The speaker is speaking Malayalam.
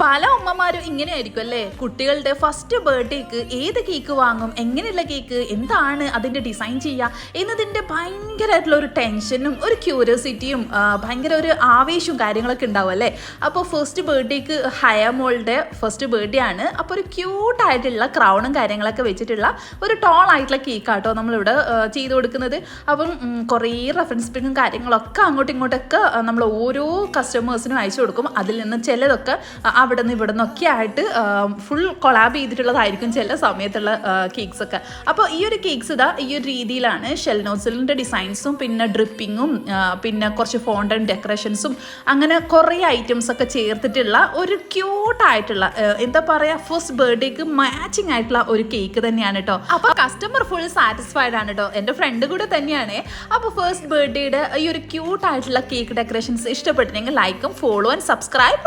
പല ഉമ്മമാരും ഇങ്ങനെയായിരിക്കും അല്ലേ, കുട്ടികളുടെ ഫസ്റ്റ് ബർത്ത്ഡേക്ക് ഏത് കേക്ക് വാങ്ങും, എങ്ങനെയുള്ള കേക്ക്, എന്താണ് അതിൻ്റെ ഡിസൈൻ ചെയ്യുക എന്നതിൻ്റെ ഭയങ്കരമായിട്ടുള്ള ഒരു ടെൻഷനും ഒരു ക്യൂരിയോസിറ്റിയും ഭയങ്കര ഒരു ആവേശവും കാര്യങ്ങളൊക്കെ ഉണ്ടാവും അല്ലേ. അപ്പോൾ ഫസ്റ്റ് ബർത്ത്ഡേക്ക് ഹയമോളുടെ ഫസ്റ്റ് ബർത്ത്ഡേ ആണ്. അപ്പോൾ ഒരു ക്യൂട്ടായിട്ടുള്ള ക്രൗണും കാര്യങ്ങളൊക്കെ വെച്ചിട്ടുള്ള ഒരു ടോൾ ആയിട്ടുള്ള കേക്കാട്ടോ നമ്മളിവിടെ ചെയ്ത് കൊടുക്കുന്നത്. അപ്പം കുറേ റെഫറൻസ് പിക്കും കാര്യങ്ങളൊക്കെ അങ്ങോട്ടും ഇങ്ങോട്ടൊക്കെ നമ്മൾ ഓരോ കസ്റ്റമേഴ്സിനും അയച്ചു കൊടുക്കും. അതിൽ നിന്ന് ചിലതൊക്കെ അവിടെ നിന്ന് ഇവിടെ നിന്നൊക്കെ ആയിട്ട് ഫുൾ കൊളാബ് ചെയ്തിട്ടുള്ളതായിരിക്കും ചില സമയത്തുള്ള കേക്ക്സൊക്കെ. അപ്പോൾ ഈ ഒരു കേക്ക്സ് ഇതാ ഈ ഒരു രീതിയിലാണ് ഷെൽ നോസിലിൻ്റെ ഡിസൈൻസും പിന്നെ ഡ്രിപ്പിങ്ങും പിന്നെ കുറച്ച് ഫോണ്ടൻ ഡെക്കറേഷൻസും അങ്ങനെ കുറേ ഐറ്റംസ് ഒക്കെ ചേർത്തിട്ടുള്ള ഒരു ക്യൂട്ടായിട്ടുള്ള എന്താ പറയുക ഫസ്റ്റ് ബർത്ത്ഡേക്ക് മാച്ചിങ് ആയിട്ടുള്ള ഒരു കേക്ക് തന്നെയാണ് കേട്ടോ. അപ്പോൾ കസ്റ്റമർ ഫുൾ സാറ്റിസ്ഫൈഡ് ആണ് കേട്ടോ. എൻ്റെ ഫ്രണ്ട് കൂടെ തന്നെയാണ്. അപ്പോൾ ഫസ്റ്റ് ബർത്ത്ഡേയുടെ ഈ ഒരു ക്യൂട്ടായിട്ടുള്ള കേക്ക് ഡെക്കറേഷൻസ് ഇഷ്ടപ്പെട്ടിട്ടുണ്ടെങ്കിൽ ലൈക്കും ഫോളോ ആൻഡ് സബ്സ്ക്രൈബ്.